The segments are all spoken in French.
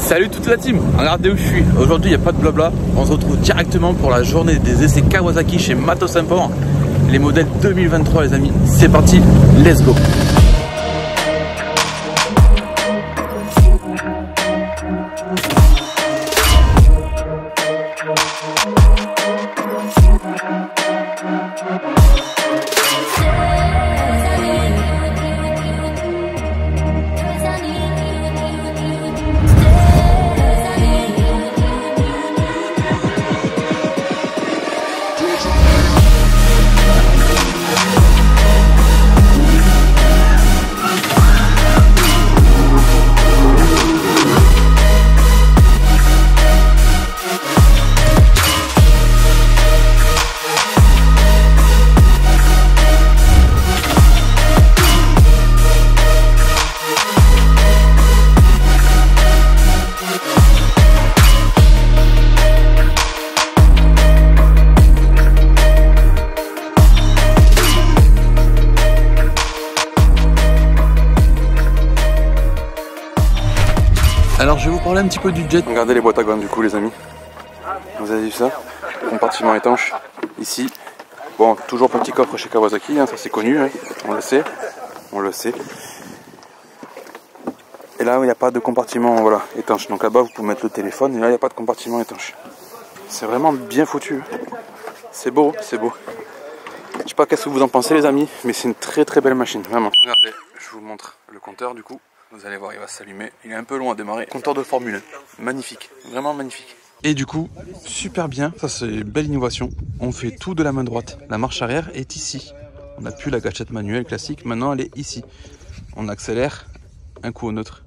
Salut toute la team, regardez où je suis. Aujourd'hui il n'y a pas de blabla, on se retrouve directement pour la journée des essais Kawasaki chez Matos Import. Les modèles 2023 les amis, c'est parti, let's go. Alors je vais vous parler un petit peu du jet. Regardez les boîtes à gants du coup les amis. Vous avez vu ça? Compartiment étanche ici. Bon, toujours petit coffre chez Kawasaki, hein, ça c'est connu, hein. On le sait. On le sait. Et là il n'y a pas de compartiment voilà, étanche. Donc là-bas vous pouvez mettre le téléphone et là il n'y a pas de compartiment étanche. C'est vraiment bien foutu. C'est beau, c'est beau. Je sais pas qu'est-ce que vous en pensez les amis, mais c'est une très très belle machine, vraiment. Regardez, je vous montre le compteur du coup. Vous allez voir, il va s'allumer. Il est un peu long à démarrer. Compteur de Formule 1. Magnifique. Vraiment magnifique. Et du coup, super bien. Ça, c'est une belle innovation. On fait tout de la main droite. La marche arrière est ici. On n'a plus la gâchette manuelle classique. Maintenant, elle est ici. On accélère, un coup au neutre.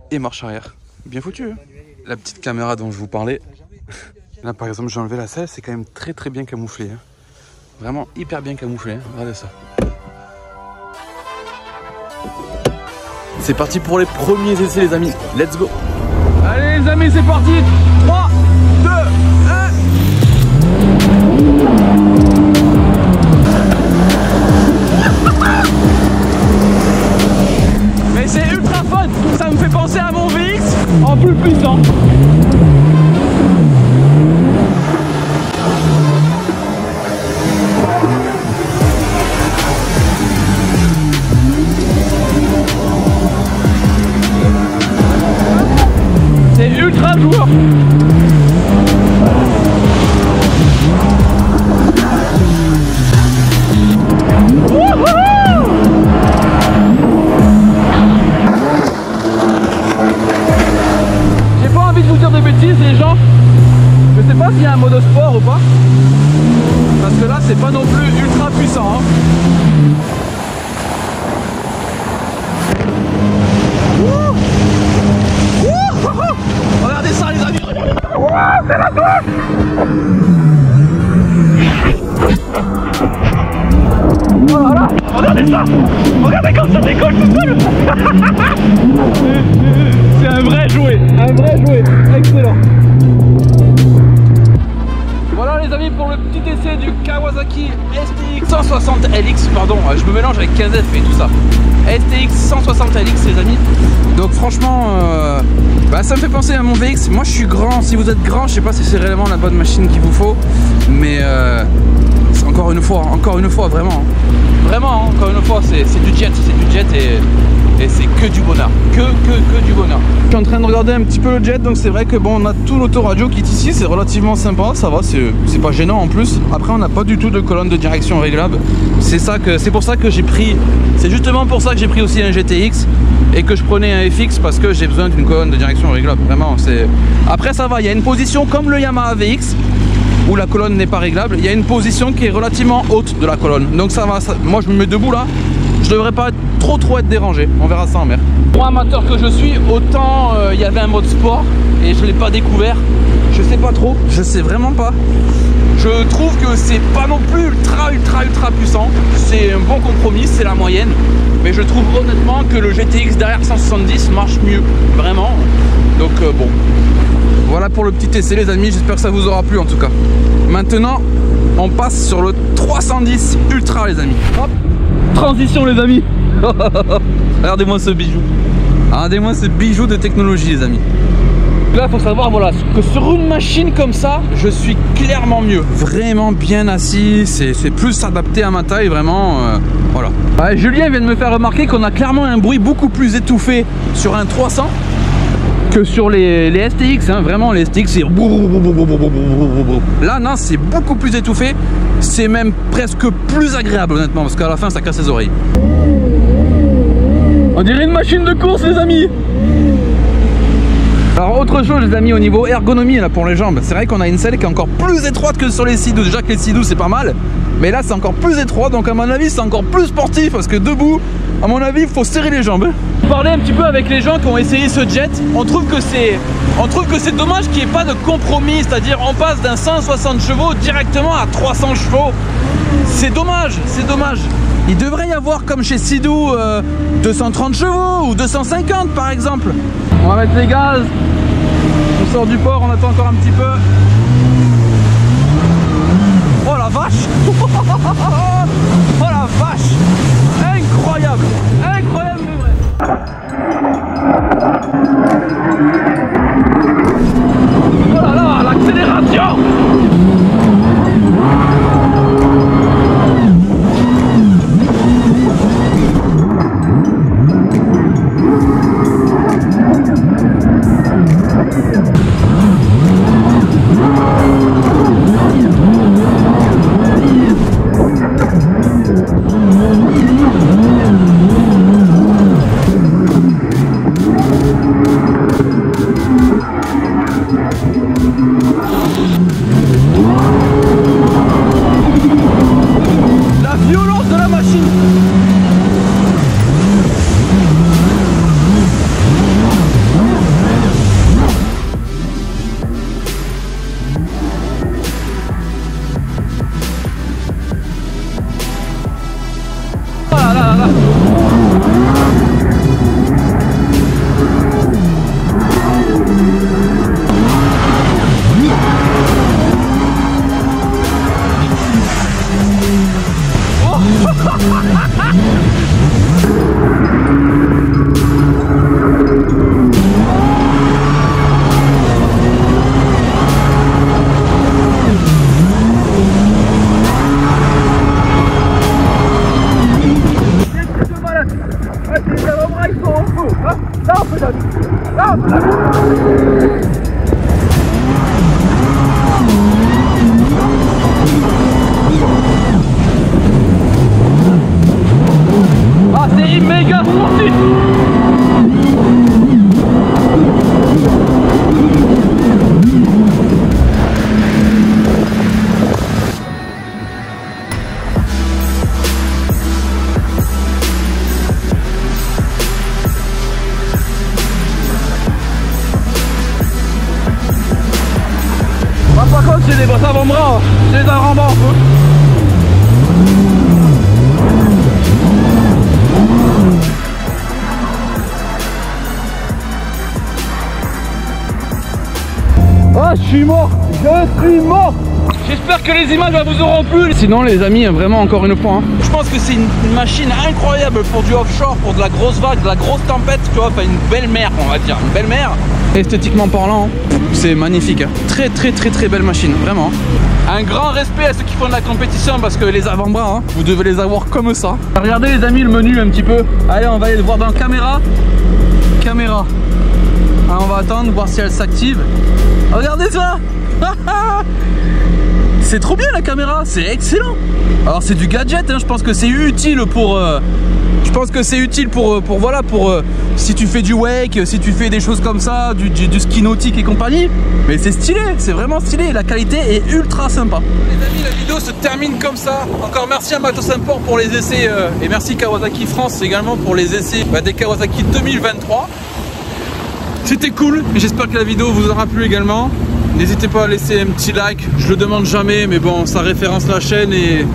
Et marche arrière. Bien foutu. Hein, la petite caméra dont je vous parlais. Là, par exemple, j'ai enlevé la selle. C'est quand même très très bien camouflé. Hein. Vraiment hyper bien camouflé. Hein. Regardez ça. C'est parti pour les premiers essais les amis, let's go. Allez les amis, c'est parti. 3, 2, 1. Mais c'est ultra fun. Ça me fait penser à mon VX en plus puissant. C'est ultra joueur. J'ai pas envie de vous dire des bêtises les gens. Je sais pas s'il y a un mode sport ou pas. Parce que là c'est pas non plus ultra puissant. Hein. Regardez ça les amis. C'est la touche. Voilà. Regardez ça. Regardez comme ça décolle tout seul. C'est un vrai jouet. Un vrai jouet. Excellent. Voilà les amis pour le petit essai du Kawasaki STX 160 LX. Pardon, je me mélange avec 15F et tout ça. STX 160 LX les amis. Donc franchement ça me fait penser à mon VX. Moi je suis grand, si vous êtes grand je sais pas si c'est réellement la bonne machine qu'il vous faut. Mais encore une fois vraiment. Vraiment encore une fois c'est du jet et c'est que du bonheur. Que du bonheur. Je suis en train de regarder un petit peu le jet, donc c'est vrai que bon on a tout l'autoradio qui est ici, c'est relativement sympa, ça va, c'est pas gênant en plus. Après on n'a pas du tout de colonne de direction réglable. C'est pour ça que j'ai pris. C'est justement pour ça que j'ai pris aussi un GTX et que je prenais un FX parce que j'ai besoin d'une colonne de direction réglable. Vraiment, c'est. Après ça va, il y a une position comme le Yamaha VX où la colonne n'est pas réglable. Il y a une position qui est relativement haute de la colonne. Donc ça va. Moi je me mets debout là. Je devrais pas trop être dérangé. On verra ça en mer. Moi amateur que je suis, autant il y avait un mode sport et je l'ai pas découvert. Je sais pas trop. Je sais vraiment pas. Je trouve que c'est pas non plus ultra puissant. C'est un bon compromis, c'est la moyenne. Mais je trouve honnêtement que le GTX derrière 170 marche mieux, vraiment. Donc bon, voilà pour le petit essai les amis, j'espère que ça vous aura plu en tout cas. Maintenant, on passe sur le 310 Ultra les amis. Hop, transition les amis. Regardez-moi ce bijou. Regardez-moi ce bijou de technologie les amis. Donc là, il faut savoir voilà, que sur une machine comme ça, je suis clairement mieux. Vraiment bien assis, c'est plus adapté à ma taille, vraiment. Voilà. Ouais, Julien vient de me faire remarquer qu'on a clairement un bruit beaucoup plus étouffé sur un 300 que sur les STX. Hein. Vraiment, les STX, c'est... Là, non, c'est beaucoup plus étouffé. C'est même presque plus agréable, honnêtement, parce qu'à la fin, ça casse les oreilles. On dirait une machine de course, les amis. Alors autre chose les amis, au niveau ergonomie là pour les jambes, c'est vrai qu'on a une selle qui est encore plus étroite que sur les C12. Déjà que les C12 c'est pas mal, mais là c'est encore plus étroit, donc à mon avis c'est encore plus sportif parce que debout, à mon avis il faut serrer les jambes. Parler un petit peu avec les gens qui ont essayé ce jet, on trouve que c'est dommage qu'il n'y ait pas de compromis, c'est-à-dire on passe d'un 160 chevaux directement à 300 chevaux. C'est dommage, c'est dommage. Il devrait y avoir comme chez Sea-Doo 230 chevaux ou 250 par exemple. On va mettre les gaz. On sort du port, on attend encore un petit peu. Oh la vache. Oh la vache. Incroyable. Incroyable mais vrai. Oh là là, l'accélération. Ah, c'est méga sportif. Par contre, j'ai des bosses avant-bras, j'ai des avant-bras un peu. Ah, je suis mort. J'espère que les images vous auront plu. Sinon les amis, vraiment encore une fois, je pense que c'est une machine incroyable pour du offshore, pour de la grosse vague, de la grosse tempête, tu vois, enfin une belle mer on va dire, une belle mer. Esthétiquement parlant, c'est magnifique. Très très belle machine, vraiment. Un grand respect à ceux qui font de la compétition parce que les avant-bras, vous devez les avoir comme ça. Regardez les amis le menu un petit peu. Allez, on va aller le voir dans la caméra. Caméra. Alors, on va attendre, voir si elle s'active. Regardez ça. C'est trop bien la caméra, c'est excellent. Alors c'est du gadget, je pense que c'est utile pour... voilà, si tu fais du wake, si tu fais des choses comme ça, du ski nautique et compagnie. Mais c'est stylé, c'est vraiment stylé, la qualité est ultra sympa. Les amis, la vidéo se termine comme ça. Encore merci à Matos Import pour les essais et merci Kawasaki France également pour les essais des Kawasaki 2023. C'était cool, j'espère que la vidéo vous aura plu également. N'hésitez pas à laisser un petit like, je le demande jamais, mais bon, ça référence la chaîne et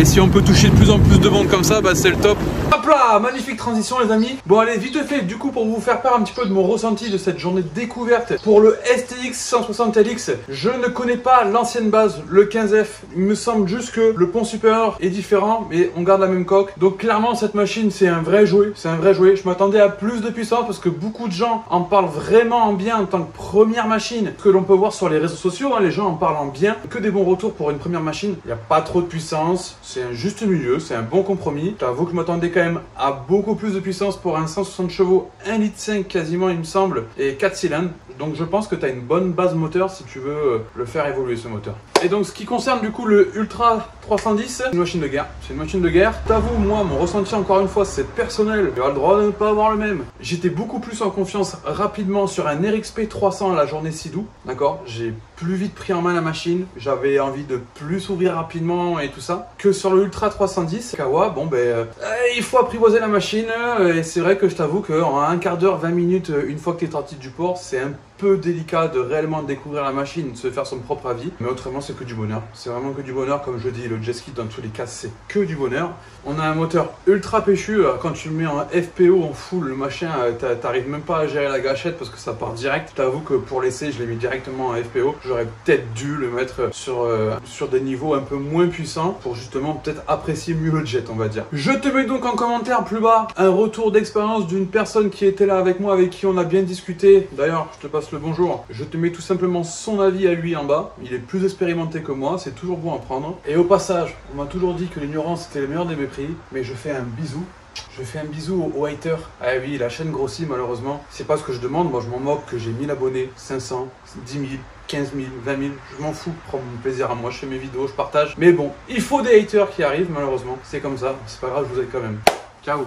si on peut toucher de plus en plus de monde comme ça, c'est le top. Hop là, magnifique transition les amis. Bon allez, vite fait, du coup pour vous faire part un petit peu de mon ressenti de cette journée de découverte pour le STX 160 LX, je ne connais pas l'ancienne base, le 15F. Il me semble juste que le pont supérieur est différent, mais on garde la même coque. Donc clairement cette machine c'est un vrai jouet, c'est un vrai jouet. Je m'attendais à plus de puissance parce que beaucoup de gens en parlent vraiment en bien en tant que première machine. Ce que l'on peut voir sur les réseaux sociaux, hein, les gens en parlent en bien. Que des bons retours pour une première machine. Il n'y a pas trop de puissance, c'est un juste milieu, c'est un bon compromis. J'avoue que je m'attendais quand même à beaucoup plus de puissance pour un 160 chevaux, 1,5 litre quasiment il me semble, et 4 cylindres. Donc je pense que tu as une bonne base moteur si tu veux le faire évoluer ce moteur. Et donc ce qui concerne du coup le Ultra 310, c'est une machine de guerre. C'est une machine de guerre. T'avoue, moi, mon ressenti encore une fois, c'est personnel. Tu as le droit de ne pas avoir le même. J'étais beaucoup plus en confiance rapidement sur un RXP 300 à la journée Sidou. D'accord, j'ai plus vite pris en main la machine. J'avais envie de plus s'ouvrir rapidement et tout ça. Que sur le Ultra 310, Kawa, bon ben, il faut apprivoiser la machine. Et c'est vrai que je t'avoue qu'en un quart d'heure, 20 minutes, une fois que tu es sorti du port, c'est un peu délicat de réellement découvrir la machine, de se faire son propre avis. Mais autrement, c'est que du bonheur. C'est vraiment que du bonheur. Comme je dis, le jet ski, dans tous les cas, c'est que du bonheur. On a un moteur ultra péchu. Quand tu le mets en FPO, en full, le machin, t'arrives même pas à gérer la gâchette parce que ça part direct. Je t'avoue que pour l'essai, je l'ai mis directement en FPO. J'aurais peut-être dû le mettre sur des niveaux un peu moins puissants pour justement peut-être apprécier mieux le jet, on va dire. Je te mets donc en commentaire plus bas un retour d'expérience d'une personne qui était là avec moi, avec qui on a bien discuté. D'ailleurs, je te passe le bonjour. Je te mets tout simplement son avis à lui en bas. Il est plus expérimenté que moi, c'est toujours bon à prendre. Et au passage, on m'a toujours dit que l'ignorance était le meilleur des mépris, mais je fais un bisou. Je fais un bisou aux haters. Ah oui, la chaîne grossit malheureusement. C'est pas ce que je demande, moi je m'en moque que j'ai 1000 abonnés, 500, 10 000, 15 000, 20 000. Je m'en fous, je prends mon plaisir à moi, je fais mes vidéos, je partage. Mais bon, il faut des haters qui arrivent malheureusement. C'est comme ça, c'est pas grave, je vous aide quand même. Ciao.